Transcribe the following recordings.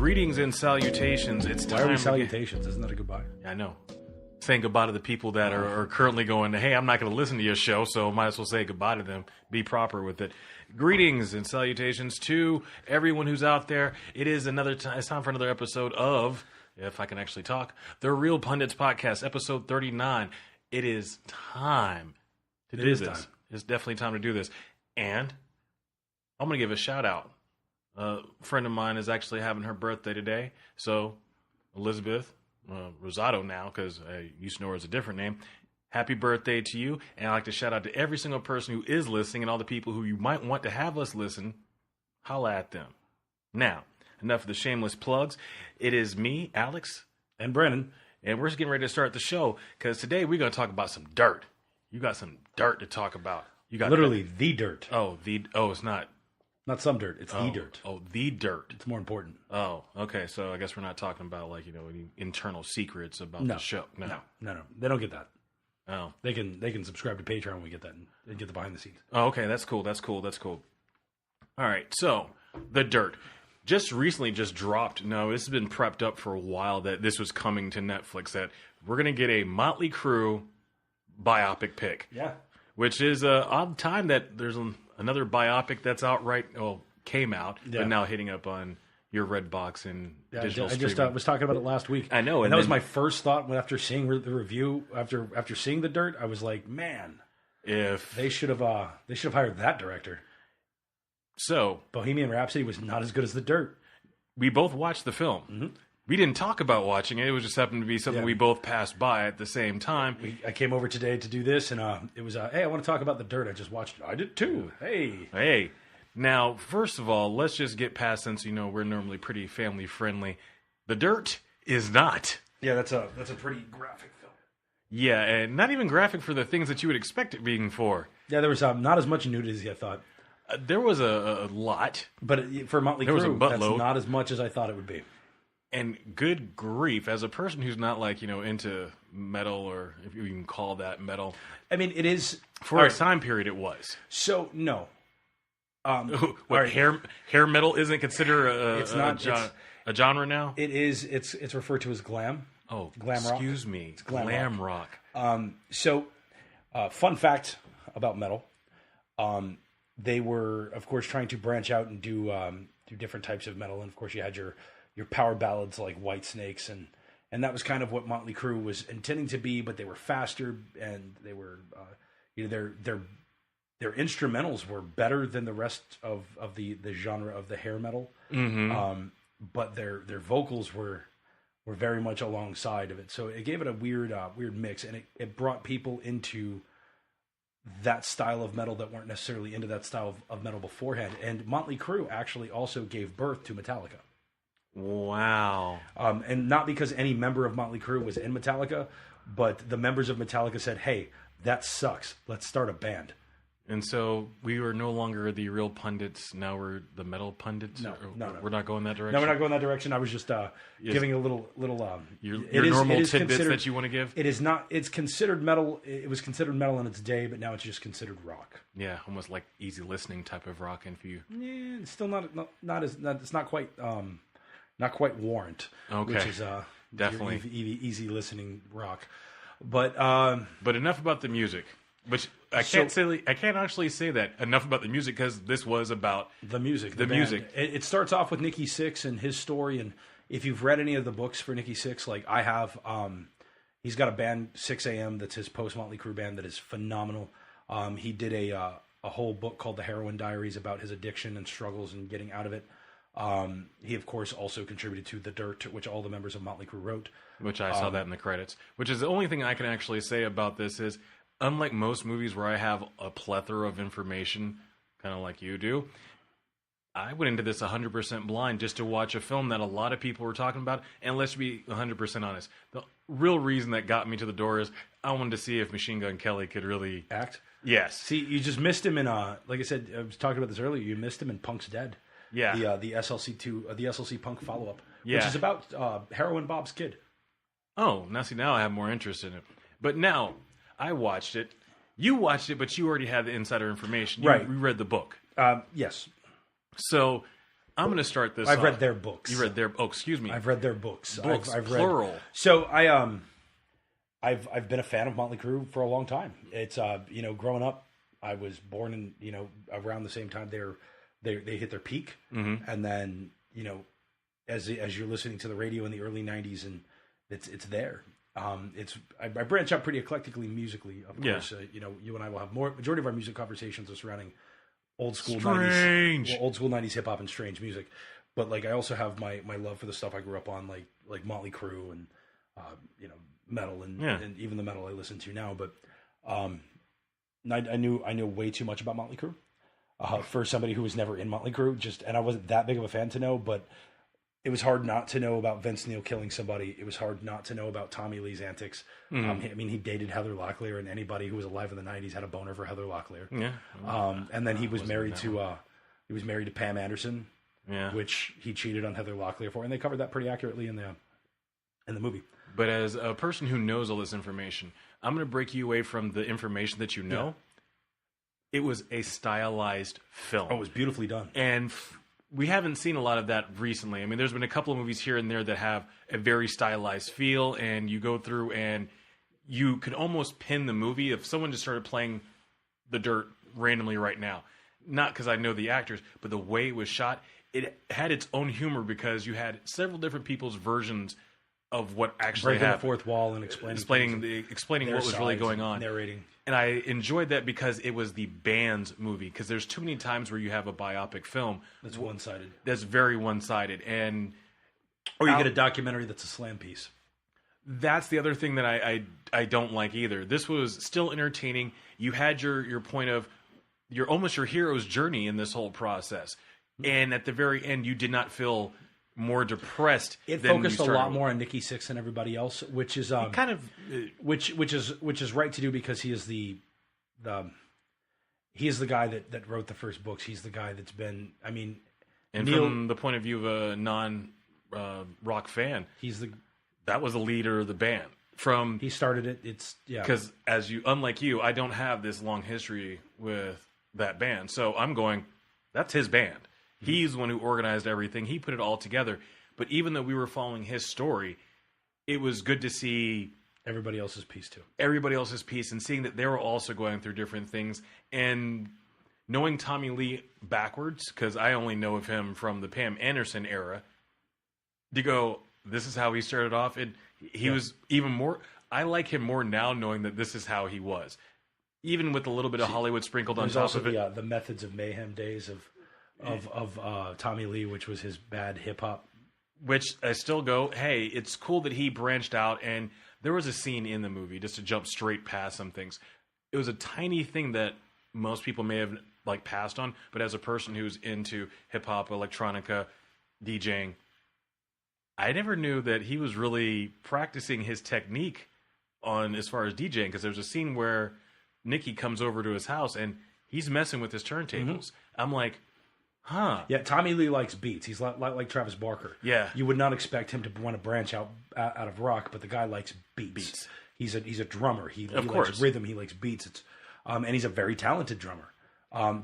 Greetings and salutations. It's time. Why are we salutations? Isn't that a goodbye? I know. Saying goodbye to the people that are currently going, hey, I'm not going to listen to your show, so might as well say goodbye to them. Be proper with it. Greetings and salutations to everyone who's out there. It is another time. It's time for another episode of, if I can actually talk, the Real Pundits Podcast, episode 39. It is time to do this. It's definitely time to do this. And I'm going to give a shout out. A friend of mine is actually having her birthday today. So, Elizabeth Rosado now, because I used to know her as a different name. Happy birthday to you. And I'd like to shout out to every single person who is listening and all the people who you might want to have us listen. Holla at them. Now, enough of the shameless plugs. It is me, Alex. And Brennan. And we're just getting ready to start the show because today we're going to talk about some dirt. You got some dirt to talk about. You got literally the dirt. It's not. Not some dirt. It's the dirt. Oh, the dirt. It's more important. Oh, okay. So I guess we're not talking about any internal secrets about the show. No. They don't get that. Oh, they can subscribe to Patreon when we get that and get the behind the scenes. Oh, okay. That's cool. All right. So the dirt just recently dropped. No, this has been prepped up for a while that this was coming to Netflix. That we're gonna get a Motley Crue biopic pick. Yeah. Which is an odd time that there's another biopic that's came out, but now hitting up on your Redbox and digital streaming. I just was talking about it last week. I know. And that was my first thought after seeing the review, after seeing The Dirt, I was like, man, if they should have hired that director. So Bohemian Rhapsody was not as good as The Dirt. We both watched the film. Mm-hmm. We didn't talk about watching it. It was just happened to be something we both passed by at the same time. I came over today to do this, and it was, hey, I want to talk about The Dirt. I just watched it. I did too. Hey. Now, first of all, let's just get past, since we're normally pretty family friendly. The Dirt is not. Yeah, that's a pretty graphic film. Yeah, and not even graphic for the things that you would expect it being for. Yeah, there was not as much nudity as I thought. There was a lot. But for Motley Crue, that's not as much as I thought it would be. And good grief, as a person who's not into metal, or if you can call that metal. I mean, it is. For a time period, it was. So, no. Hair metal isn't considered a genre now? It is. It's referred to as glam. Oh, glam rock. Excuse me. It's glam rock. Fun fact about metal. They were, of course, trying to branch out and do different types of metal. And, of course, you had your power ballads like White Snakes, and that was kind of what Motley Crue was intending to be, but they were faster, and they were, their instrumentals were better than the rest of the genre of the hair metal. Mm-hmm. But their vocals were very much alongside of it. So it gave it a weird mix, and it brought people into that style of metal that weren't necessarily into that style of metal beforehand. And Motley Crue actually also gave birth to Metallica. Wow. And not because any member of Motley Crue was in Metallica, but the members of Metallica said, hey, that sucks. Let's start a band. And so we were no longer the Real Pundits. Now we're the Metal Pundits? No. We're not going that direction? No, we're not going that direction. I was just giving a little your normal tidbits that you want to give? It is not. It's considered metal. It was considered metal in its day, but now it's just considered rock. Yeah, almost like easy listening type of rock. And for you, yeah, it's still not as. It's not quite. Not quite Warrant, okay. Which is definitely easy listening rock, but enough about the music. Which I can't actually say that enough about the music, because this was about the music. The music. It starts off with Nikki Sixx and his story, and if you've read any of the books for Nikki Sixx, like I have, he's got a band 6 a.m. that's his post Motley Crue band that is phenomenal. He did a whole book called The Heroin Diaries about his addiction and struggles and getting out of it. He, of course, also contributed to The Dirt, which all the members of Motley Crue wrote. Which I saw that in the credits. Which is the only thing I can actually say about this is, unlike most movies where I have a plethora of information, kind of like you do, I went into this 100% blind just to watch a film that a lot of people were talking about. And let's be 100% honest. The real reason that got me to the door is I wanted to see if Machine Gun Kelly could really act. Yes. See, you just missed him in, like I said, I was talking about this earlier, you missed him in Punk's Dead. Yeah. The SLC2, the SLC Punk follow-up, which is about Heroin Bob's kid. Oh, now I have more interest in it. But now, I watched it. You watched it, but you already had the insider information. You read the book. Yes. So, I'm going to start this. I've off. read their books. You read their? Oh, excuse me. I've read their books. Books, I've plural. read. So I've been a fan of Motley Crue for a long time. It's growing up, I was born in around the same time they hit their peak, and then as you're listening to the radio in the early '90s, and it's there. I branch out pretty eclectically musically, of course. You and I will have majority of our music conversations are surrounding old school '90s hip hop and strange music. But like I also have my love for the stuff I grew up on, like Motley Crue and metal and even the metal I listen to now. But I knew way too much about Motley Crue for somebody who was never in Motley Crue. And I wasn't that big of a fan to know, but it was hard not to know about Vince Neil killing somebody. It was hard not to know about Tommy Lee's antics. He dated Heather Locklear, and anybody who was alive in the '90s had a boner for Heather Locklear. Yeah. And then he was married to Pam Anderson, which he cheated on Heather Locklear for, and they covered that pretty accurately in the movie. But as a person who knows all this information, I'm going to break you away from the information that you know. Yeah. It was a stylized film. Oh, it was beautifully done. And we haven't seen a lot of that recently. I mean, there's been a couple of movies here and there that have a very stylized feel, and you go through and you could almost pin the movie if someone just started playing The Dirt randomly right now. Not because I know the actors, but the way it was shot, it had its own humor because you had several different people's versions of what actually breaking happened. The fourth wall and explaining what was really going on. Narrating. And I enjoyed that because it was the band's movie. Because there's too many times where you have a biopic film that's one-sided. That's very one-sided, and or you get a documentary that's a slam piece. That's the other thing that I don't like either. This was still entertaining. You had your point of your hero's journey in this whole process, and at the very end, you did not feel more depressed. It focused a lot more on Nikki Sixx than everybody else, which is which is right to do because he is the guy that wrote the first books. He's the guy that's been. I mean, and from the point of view of a non-rock fan, that was the leader of the band. He started it. It's because unlike you, I don't have this long history with that band, so I'm going. That's his band. He's the one who organized everything. He put it all together. But even though we were following his story, it was good to see everybody else's piece too. Everybody else's piece, and seeing that they were also going through different things, and knowing Tommy Lee backwards, because I only know of him from the Pam Anderson era, to go, this is how he started off. And he was even more, I like him more now knowing that this is how he was. Even with a little bit of Hollywood sprinkled on top of it. The Methods of Mayhem days of Tommy Lee, which was his bad hip hop. Which I still go, hey, it's cool that he branched out, and there was a scene in the movie, just to jump straight past some things. It was a tiny thing that most people may have passed on, but as a person who's into hip hop, electronica, DJing, I never knew that he was really practicing his technique on as far as DJing, because there's a scene where Nicky comes over to his house and he's messing with his turntables. I'm like, huh. Yeah, Tommy Lee likes beats. He's like Travis Barker. Yeah. You would not expect him to want to branch out of rock, but the guy likes beats. He's a drummer. He likes rhythm. He likes beats. And he's a very talented drummer.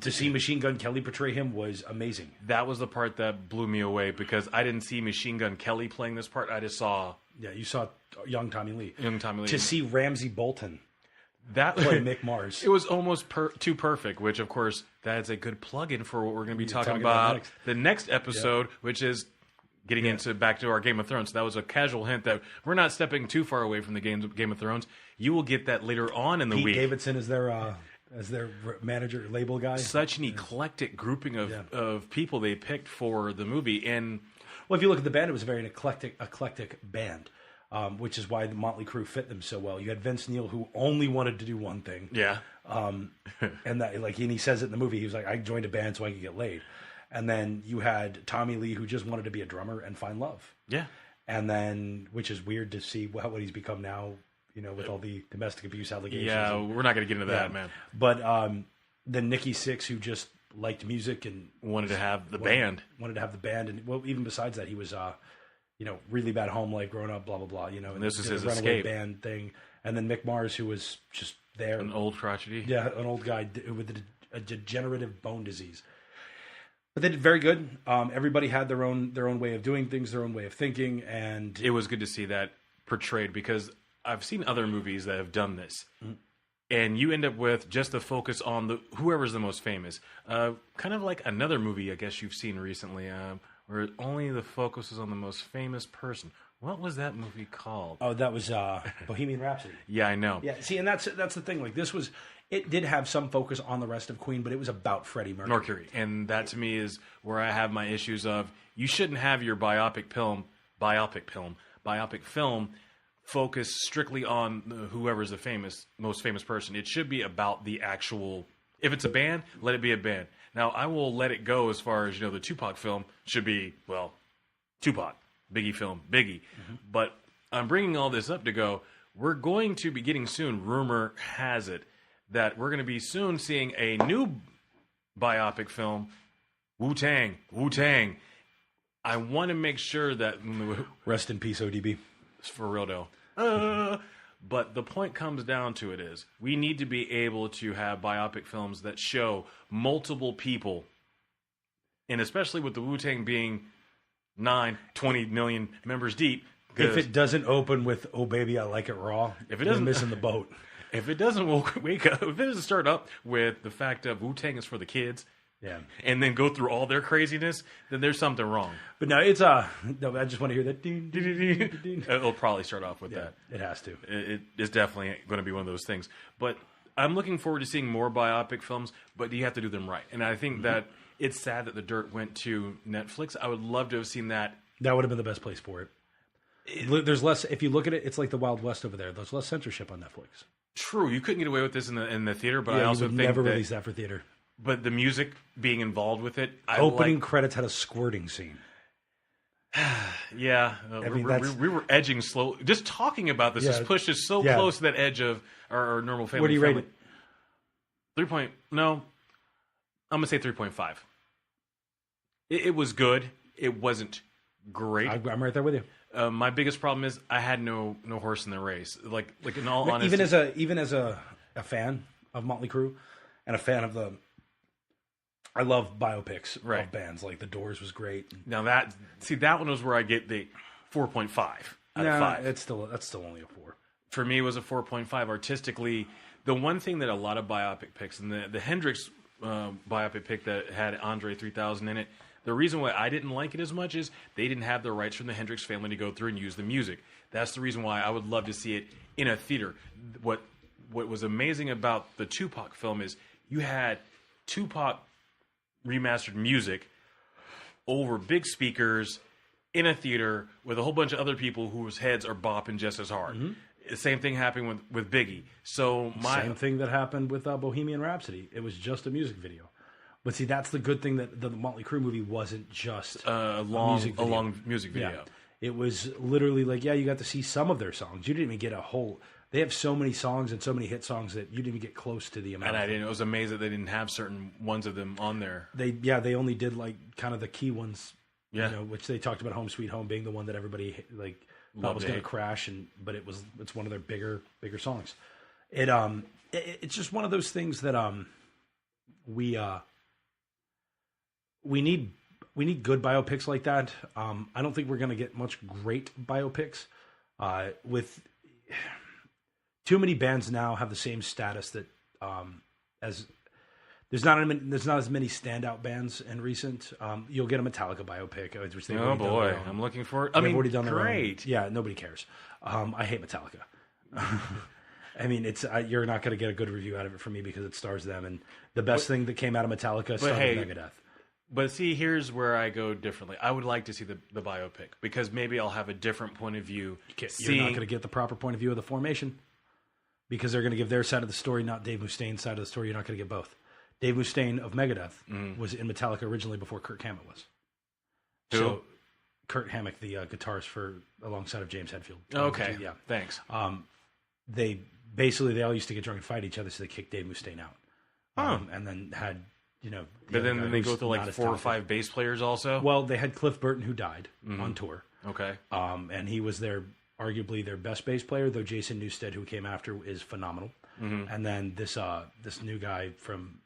To see Machine Gun Kelly portray him was amazing. That was the part that blew me away, because I didn't see Machine Gun Kelly playing this part. I just saw... Yeah, you saw young Tommy Lee. To see Ramsey Bolton play Mick Mars. It was almost too perfect, which, of course, that is a good plug-in for what we're going to be talking about the next episode, which is getting back to our Game of Thrones. So that was a casual hint that we're not stepping too far away from the Game of Thrones. You will get that later on in the week. Pete Davidson is their manager, label guy. Such an eclectic grouping of people they picked for the movie. And well, if you look at the band, it was a very eclectic band, which is why the Motley Crue fit them so well. You had Vince Neil, who only wanted to do one thing. Yeah. And he says it in the movie. He was like, I joined a band so I could get laid. And then you had Tommy Lee, who just wanted to be a drummer and find love. Yeah. And then, which is weird to see what he's become now, with all the domestic abuse allegations. Yeah, we're not going to get into that, man. But then Nikki Sixx, who just liked music and wanted to have the band. Wanted to have the band. And well, even besides that, he was, really bad home life growing up, blah, blah, blah. And this is his runaway escape. Band thing. And then Mick Mars, who was just there. An old crotchety. Yeah, an old guy with a degenerative bone disease. But they did very good. Everybody had their own way of doing things, their own way of thinking, and It was good to see that portrayed because I've seen other movies that have done this. And you end up with just the focus on whoever's the most famous. Kind of like another movie I guess you've seen recently where only the focus is on the most famous person. What was that movie called? oh, that was Bohemian Rhapsody. Yeah, I know. Yeah, see, and that's the thing. Like it did have some focus on the rest of Queen, but it was about Freddie Mercury. And that to me is where I have my issues of you shouldn't have your biopic film focus strictly on whoever's the most famous person. It should be about the actual. If it's a band, let it be a band. Now I will let it go as far as the Tupac film should be Tupac, Biggie film, Biggie. But I'm bringing all this up to go. We're going to be getting soon. Rumor has it that we're going to be soon seeing a new biopic film, Wu-Tang. I want to make sure that Rest in peace, ODB. for real though. But the point comes down to it is we need to be able to have biopic films that show multiple people, and especially with the Wu-Tang being 20 million members deep. If it doesn't open with "Oh Baby, I Like It Raw," If it doesn't- you're missing the boat. If it doesn't wake up, if it doesn't start up with the fact of Wu-Tang is for the kids, Yeah, and then go through all their craziness, then there's something wrong. but no, it's no. I just want to hear that. Ding, ding, ding, ding, ding. It'll probably start off with Yeah, that. it has to. It is definitely going to be one of those things. But I'm looking forward to seeing more biopic films, but you have to do them right. And I think that it's sad that The Dirt went to Netflix. I would love to have seen that. That would have been the best place for it. There's less. If you look at it, it's like the Wild West over there. There's less censorship on Netflix. True, you couldn't get away with this in the theater, but Yeah, I also you would think never that, release that for theater. But the music being involved with it, Opening credits had a squirting scene. Yeah, mean, we were edging slow. Just talking about this Yeah. has pushed us so Yeah. close to that edge of our normal family. What do you rate it? 3 No, I'm gonna say 3.5. It was good. It wasn't great. I'm right there with you. My biggest problem is I had no horse in the race. Like in all honesty, Even as a fan of Motley Crue and a fan of I love biopics Right. of bands. Like The Doors was great. now that one was where I get the 4.5 out of 5. that's still only a 4. For me, it was a 4.5 artistically. The one thing that a lot of biopic picks, and the Hendrix biopic pick that had Andre 3000 in it, the reason why I didn't like it as much is they didn't have the rights from the Hendrix family to go through and use the music. That's the reason why I would love to see it in a theater. What was amazing about the Tupac film is you had Tupac remastered music over big speakers in a theater with a whole bunch of other people whose heads are bopping just as hard. The same thing happened with Biggie. So Same thing that happened with Bohemian Rhapsody. It was just a music video. But see, that's the good thing that the Motley Crue movie wasn't just a long music video. Yeah. It was literally like, you got to see some of their songs. You didn't even get a whole. They have so many songs and so many hit songs that you didn't even get close to the amount. And I was amazed that they didn't have certain ones of them on there. They only did like kind of the key ones. Yeah. Which they talked about Home Sweet Home being the one that everybody like thought was going to crash, but it's one of their bigger songs. It's just one of those things that we need good biopics like that. I don't think we're going to get much great biopics. With too many bands now have the same status that as there's not as many standout bands in recent. You'll get a Metallica biopic, which they've already done their own. I'm looking for it. They've already done their great. own. Yeah, nobody cares. I hate Metallica. I mean, you're not going to get a good review out of it from me because it stars them. And the best thing that came out of Metallica started Megadeth. But see, here's where I go differently. I would like to see the biopic because maybe I'll have a different point of view. You're not going to get the proper point of view of the formation because they're going to give their side of the story, not Dave Mustaine's side of the story. You're not going to get both. Dave Mustaine of Megadeth was in Metallica originally before Kirk Hammett was. Who? So Kurt Hammock, the guitarist alongside of James Hetfield. Okay, Yeah. Thanks. They all used to get drunk and fight each other, so they kicked Dave Mustaine out. And then had, But then they go through like 4 or 5 bass players also? Well, they had Cliff Burton, who died on tour. Okay. And he was arguably their best bass player, though Jason Newsted, who came after, is phenomenal. And then this new guy from,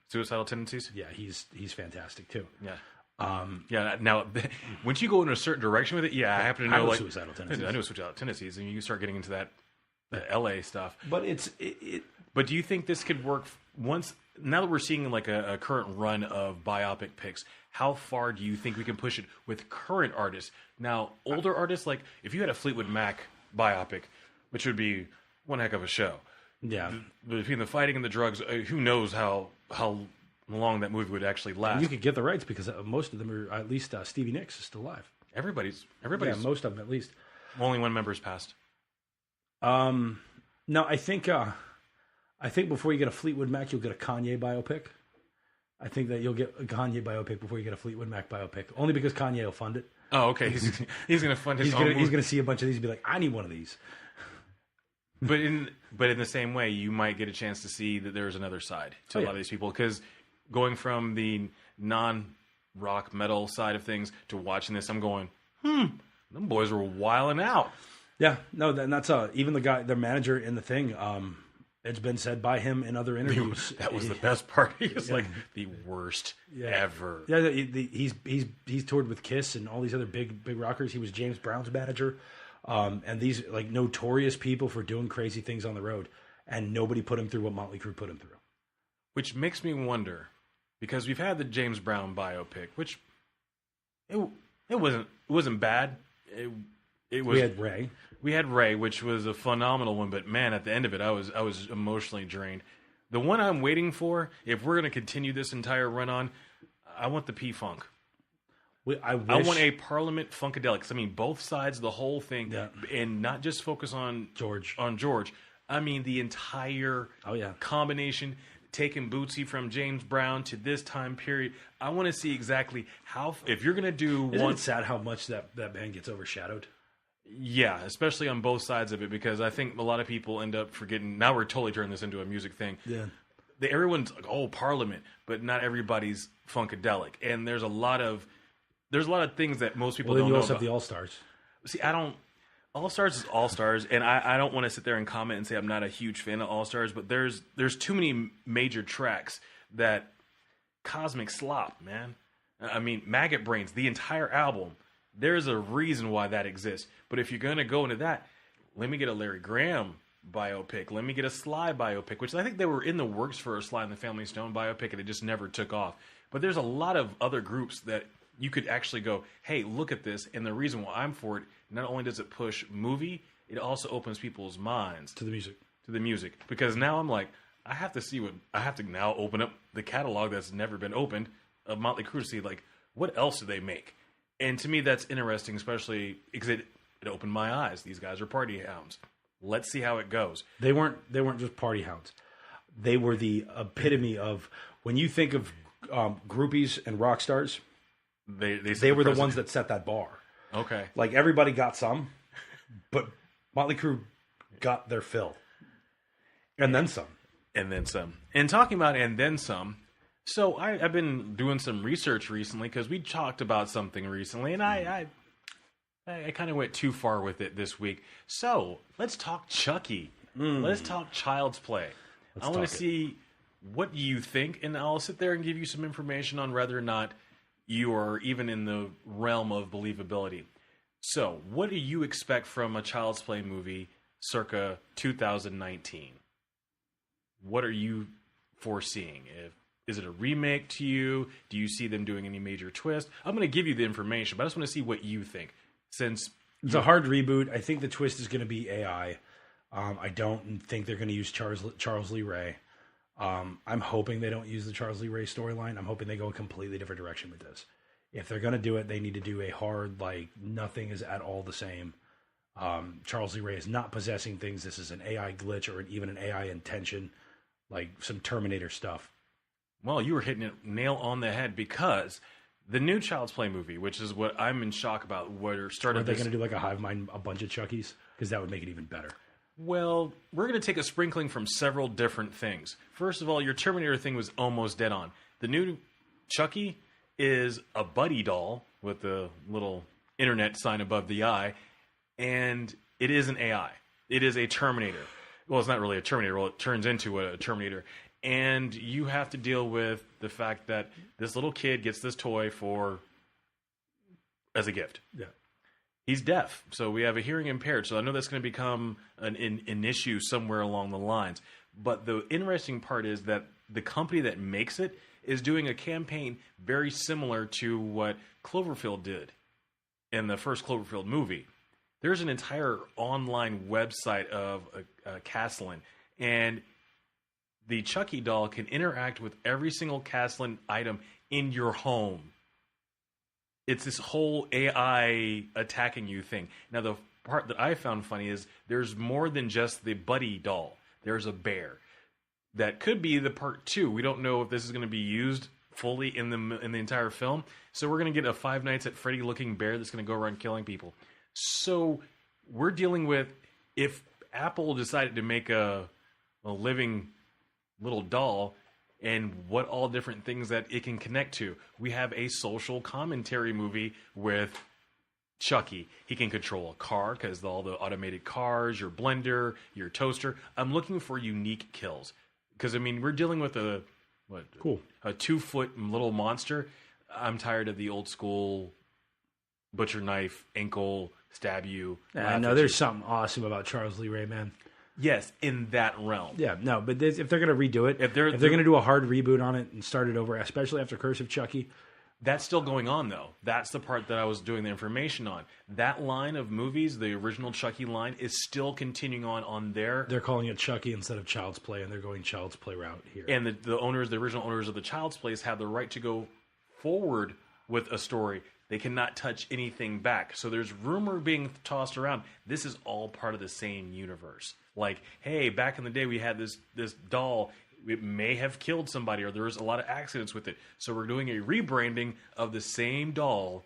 Suicidal Tendencies? Yeah, he's fantastic too. Yeah. Yeah. Now, once you go in a certain direction with it, I happen to know like Suicidal Tendencies. I know Suicidal Tendencies, and you start getting into that LA stuff. But But do you think this could work once? Now that we're seeing like a current run of biopic picks, how far do you think we can push it with current artists? Now, older artists, like if you had a Fleetwood Mac biopic, which would be one heck of a show. Yeah. Between the fighting and the drugs, who knows how long that movie would actually last? You could get the rights because most of them are, at least Stevie Nicks is still alive. Everybody's. Yeah, most of them at least. Only one member's passed. No, I think before you get a Fleetwood Mac, you'll get a Kanye biopic. I think that you'll get a Kanye biopic before you get a Fleetwood Mac biopic, only because Kanye will fund it. Oh, okay. He's going to fund his own. He's going to see a bunch of these and be like, I need one of these. But in the same way, you might get a chance to see that there's another side to a lot of these people, because going from the non-rock metal side of things to watching this, I'm going, them boys were wilding out. Yeah, no, and that's even the guy, their manager in the thing. It's been said by him in other interviews. That was the best part. He was like the worst ever. Yeah, he's toured with Kiss and all these other big rockers. He was James Brown's manager, and these like notorious people for doing crazy things on the road, and nobody put him through what Motley Crue put him through. Which makes me wonder, because we've had the James Brown biopic, which it wasn't bad. It was. We had Ray, which was a phenomenal one, but man, at the end of it, I was emotionally drained. The one I'm waiting for, if we're going to continue this entire run on, I want the P-Funk. I want a Parliament Funkadelic. I mean, both sides, the whole thing, and not just focus on George. I mean, the entire combination, taking Bootsy from James Brown to this time period. I want to see exactly how, if you're going to do Isn't it sad how much that band gets overshadowed? Yeah, especially on both sides of it, because I think a lot of people end up forgetting. Now we're totally turning this into a music thing. Yeah, everyone's like, Parliament, but not everybody's funkadelic, and there's a lot of things that most people don't know. You about. also have the All Stars. See, I don't. All Stars is All Stars, and I don't want to sit there and comment and say I'm not a huge fan of All Stars, but there's too many major tracks that Cosmic Slop, man. I mean, Maggot Brains, the entire album. There's a reason why that exists. But if you're going to go into that, let me get a Larry Graham biopic. Let me get a Sly biopic, which I think they were in the works for a Sly and the Family Stone biopic, and it just never took off. But there's a lot of other groups that you could actually go, hey, look at this. And the reason why I'm for it, not only does it push movie, it also opens people's minds. To the music. Because now I'm like, I have to now open up the catalog that's never been opened of Motley Crue to see, like, what else do they make? And to me, that's interesting, especially because it opened my eyes. These guys are party hounds. Let's see how it goes. They weren't just party hounds. They were the epitome of, when you think of groupies and rock stars, they were the ones that set that bar. Okay. Like, everybody got some, but Motley Crue got their fill. And then some. And then some. And talking about and then some, so I've been doing some research recently, because we talked about something recently, and I kind of went too far with it this week. So let's talk Chucky. Let's talk Child's Play. I want to see what you think, and I'll sit there and give you some information on whether or not you are even in the realm of believability. So, what do you expect from a Child's Play movie circa 2019? What are you foreseeing? Is it a remake to you? Do you see them doing any major twist? I'm going to give you the information, but I just want to see what you think. Since it's a hard reboot, I think the twist is going to be AI. I don't think they're going to use Charles Lee Ray. I'm hoping they don't use the Charles Lee Ray storyline. I'm hoping they go a completely different direction with this. If they're going to do it, they need to do a hard, like, nothing is at all the same. Charles Lee Ray is not possessing things. This is an AI glitch or even an AI intention, like some Terminator stuff. Well, you were hitting it nail on the head, because the new Child's Play movie, which is what I'm in shock about, where started. Are they going to do like a hive mind, a bunch of Chuckies? Because that would make it even better. Well, we're going to take a sprinkling from several different things. First of all, your Terminator thing was almost dead on. The new Chucky is a buddy doll with the little internet sign above the eye, and it is an AI. It is a Terminator. Well, it's not really a Terminator. Well, it turns into a Terminator. and you have to deal with the fact that this little kid gets this toy as a gift. Yeah. He's deaf, so we have a hearing impaired. So I know that's going to become an issue somewhere along the lines. But the interesting part is that the company that makes it is doing a campaign very similar to what Cloverfield did in the first Cloverfield movie. There's an entire online website of Castellan, and the Chucky doll can interact with every single Castellan item in your home. It's this whole AI attacking you thing. Now, the part that I found funny is there's more than just the Buddy doll. There's a bear. That could be the part 2. We don't know if this is going to be used fully in the entire film. So we're going to get a Five Nights at Freddy looking bear that's going to go around killing people. So we're dealing with, if Apple decided to make a living little doll, and what all different things that it can connect to. We have a social commentary movie with Chucky. He can control a car because all the automated cars, your blender, your toaster. I'm looking for unique kills because we're dealing with a 2-foot little monster. I'm tired of the old school butcher knife, ankle, stab you. I know there's something awesome about Charles Lee Ray, man. Yes, in that realm. Yeah, no, but if they're going to redo it, if they're going to do a hard reboot on it and start it over, especially after Curse of Chucky. That's still going on, though. That's the part that I was doing the information on. That line of movies, the original Chucky line, is still continuing on there. They're calling it Chucky instead of Child's Play, and they're going Child's Play route here. And the original owners of the Child's Place have the right to go forward with a story. They cannot touch anything back. So there's rumor being tossed around. This is all part of the same universe. Like, hey, back in the day we had this doll. It may have killed somebody, or there was a lot of accidents with it. So we're doing a rebranding of the same doll,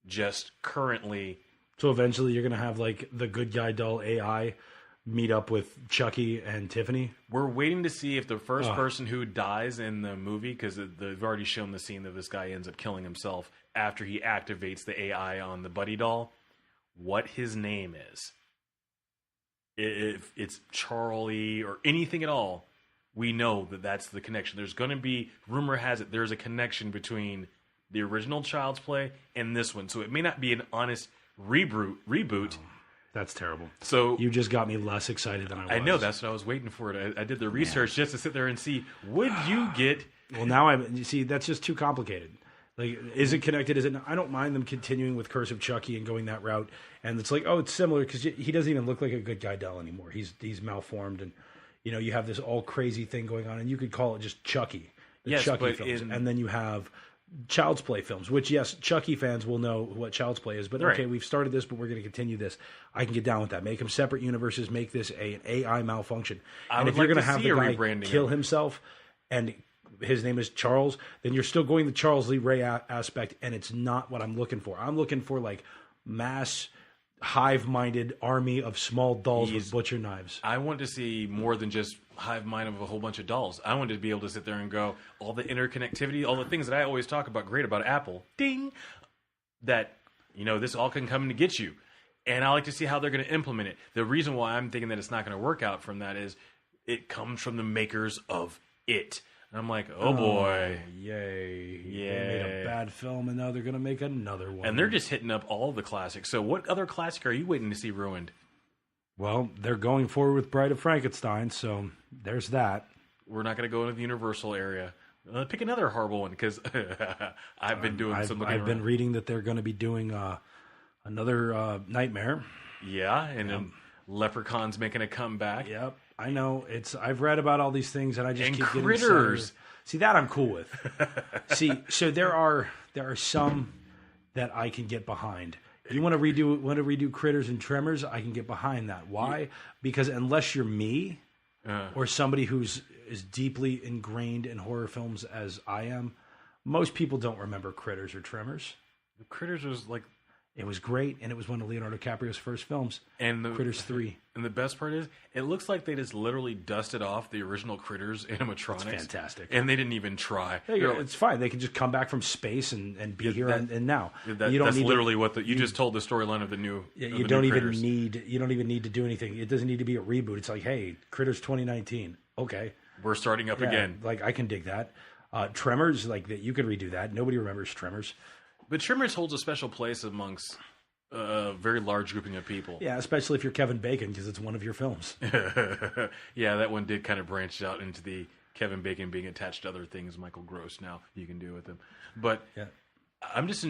just currently. So eventually you're going to have like the good guy doll AI meet up with Chucky and Tiffany. We're waiting to see if the first person who dies in the movie, because they've already shown the scene that this guy ends up killing himself after he activates the AI on the Buddy doll, what his name is. If it's Charlie or anything at all, we know that that's the connection. There's going to be, rumor has it, there's a connection between the original Child's Play and this one. So it may not be an honest reboot. Oh, that's terrible. So you just got me less excited than I was. I know, that's what I was waiting for. I did the research just to sit there and see, would you get... Well, now you see, that's just too complicated. Like, is it connected? Is it? I don't mind them continuing with Curse of Chucky and going that route. And it's like, oh, it's similar because he doesn't even look like a good guy doll anymore. He's malformed, and you have this all crazy thing going on, and you could call it just Chucky, Chucky films, and then you have Child's Play films. Which, yes, Chucky fans will know what Child's Play is, but okay, we've started this, but we're going to continue this. I can get down with that. Make them separate universes. Make this an AI malfunction. And if you're going to have the guy kill himself and his name is Charles, then you're still going the Charles Lee Ray aspect, and it's not what I'm looking for. I'm looking for like mass hive-minded army of small dolls with butcher knives. I want to see more than just hive mind of a whole bunch of dolls. I want to be able to sit there and go, all the interconnectivity, all the things that I always talk about great about Apple, ding, that, this all can come in to get you. And I like to see how they're going to implement it. The reason why I'm thinking that it's not going to work out from that is it comes from the makers of It. And I'm like, oh boy. Yay. Yeah. They made a bad film, and now they're going to make another one. And they're just hitting up all the classics. So what other classic are you waiting to see ruined? Well, they're going forward with Bride of Frankenstein, so there's that. We're not going to go into the Universal area. Pick another horrible one, because I've been doing some looking I've been reading that they're going to be doing another Nightmare. Yeah, and Leprechaun's making a comeback. Yep. I know. I've read about all these things, and I just keep getting Critters. See, that I'm cool with. So there are some that I can get behind. If you want to redo Critters and Tremors, I can get behind that. Why? Yeah. Because unless you're me or somebody who's as deeply ingrained in horror films as I am, most people don't remember Critters or Tremors. Critters was like... It was great, and it was one of Leonardo DiCaprio's first films. And Critters 3. And the best part is, it looks like they just literally dusted off the original Critters animatronics. It's fantastic. And they didn't even try. It's fine. They can just come back from space and be here and now. That's literally what you just told the storyline of the new. Yeah, you don't even need to do anything. It doesn't need to be a reboot. It's like, hey, Critters 2019. Okay. we're starting up Yeah, again. like I can dig that. Tremors, like that, you could redo that. Nobody remembers Tremors. But Tremors holds a special place amongst a very large grouping of people. Yeah, especially if you're Kevin Bacon because it's one of your films. Yeah, that one did kind of branch out into the Kevin Bacon being attached to other things Michael Gross now you can do with him. But Yeah. I'm just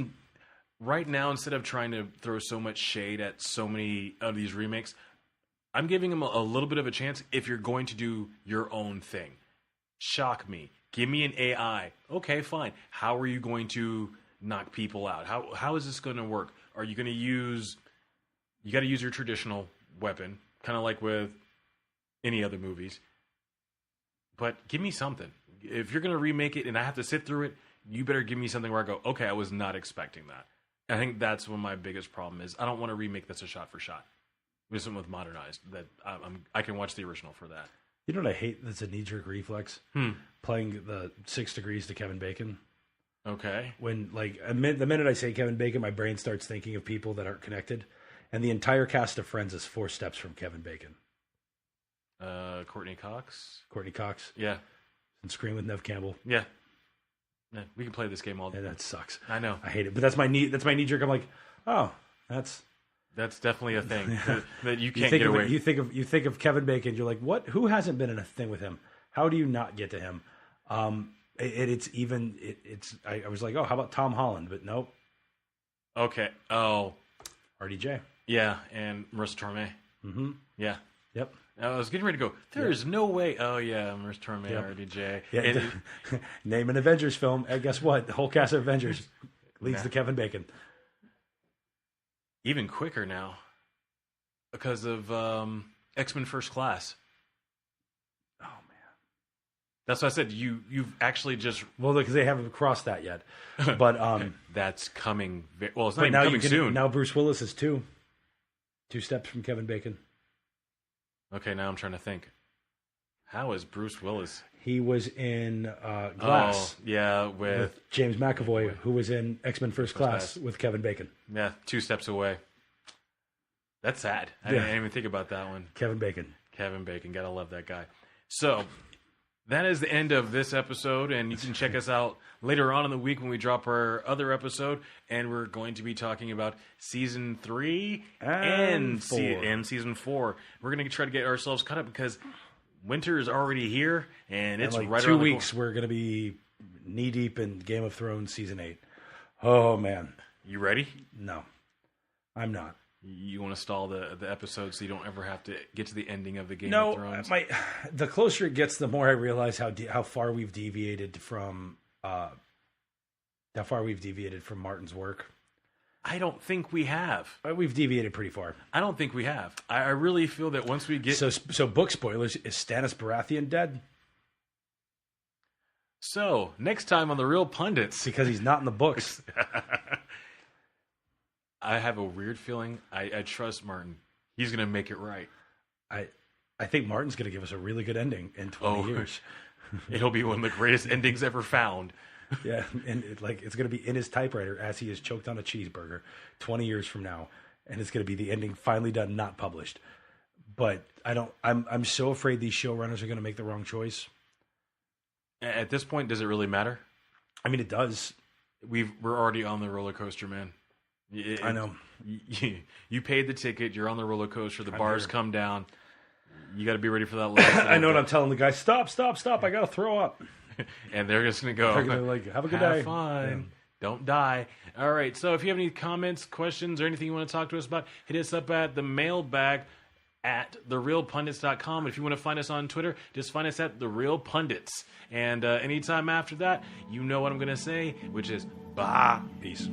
right now, instead of trying to throw so much shade at so many of these remakes, I'm giving them a little bit of a chance if you're going to do your own thing. Shock me. Give me an AI. Okay, fine. How are you going to knock people out? How is this going to work? Are you going to use... You got to use your traditional weapon, kind of like with any other movies. But give me something. If you're going to remake it and I have to sit through it, you better give me something where I go, okay, I was not expecting that. I think that's what my biggest problem is. I don't want to remake that's a shot for shot. This one with modernized. That I can watch the original for that. You know what I hate? That's a knee-jerk reflex. Playing the 6 Degrees to Kevin Bacon. Okay. When the minute I say Kevin Bacon, my brain starts thinking of people that aren't connected, and the entire cast of Friends is 4 steps from Kevin Bacon. Courtney Cox. Courtney Cox. Yeah. And Scream with Nev Campbell. Yeah. We can play this game all day. Yeah, that sucks. I know. I hate it, but that's my knee-jerk. I'm like, oh, that's definitely a thing that you can't think get of away. You think of Kevin Bacon. You're like, what? Who hasn't been in a thing with him? How do you not get to him? I was like, oh, how about Tom Holland? But nope. Okay. Oh. RDJ. Yeah, and Marissa Tomei. Mm-hmm. Yeah. Yep. I was getting ready to go. There's no way. Oh yeah, Marissa Tomei, RDJ. Yeah. And, name an Avengers film, and guess what? The whole cast of Avengers leads Nah. to Kevin Bacon. even quicker now because of X-Men First Class. Oh man. That's what I said. You've actually just Well, because they haven't crossed that yet, but that's coming. Well, it's not but even now coming soon. Now Bruce Willis is two steps from Kevin Bacon. Okay, now I'm trying to think. How is Bruce Willis? He was in Glass. Oh, yeah, with James McAvoy, who was in X-Men First Class with Kevin Bacon. yeah, 2 steps away. That's sad. I didn't even think about that one. Kevin Bacon. Kevin Bacon, gotta love that guy. So that is the end of this episode, and you can check us out later on in the week when we drop our other episode, and we're going to be talking about season 3 and season 4. We're going to try to get ourselves caught up because winter is already here, and it's like right 2 around weeks. We're going to be knee deep in Game of Thrones season 8. Oh man, You ready? no, I'm not. You want to stall the episode so you don't ever have to get to the ending of the Game No, of Thrones? the closer it gets, the more I realize how far we've deviated from Martin's work. I don't think we have. We've deviated pretty far. I don't think we have. I really feel that once we get... So book spoilers, is Stannis Baratheon dead? So, next time on The Real Pundits... Because he's not in the books. I have a weird feeling. I trust Martin. He's going to make it right. I think Martin's going to give us a really good ending in 20 years. It'll be one of the greatest endings ever found. Yeah, and it's going to be in his typewriter as he is choked on a cheeseburger 20 years from now, and it's going to be the ending finally done, not published. But I'm so afraid these showrunners are going to make the wrong choice. At this point, does it really matter? I mean, it does. We're already on the roller coaster, man. I know. You paid the ticket. You're on the roller coaster. The bars come down. You got to be ready for that. Last I know what I'm telling the guys. Stop! I got to throw up. And they're just going to go. They're gonna have a good day. Have fun. Yeah. Don't die. All right. So if you have any comments, questions, or anything you want to talk to us about, hit us up at the mailbag at therealpundits.com. If you want to find us on Twitter, just find us at therealpundits. And anytime after that, you know what I'm going to say, which is bye. Peace.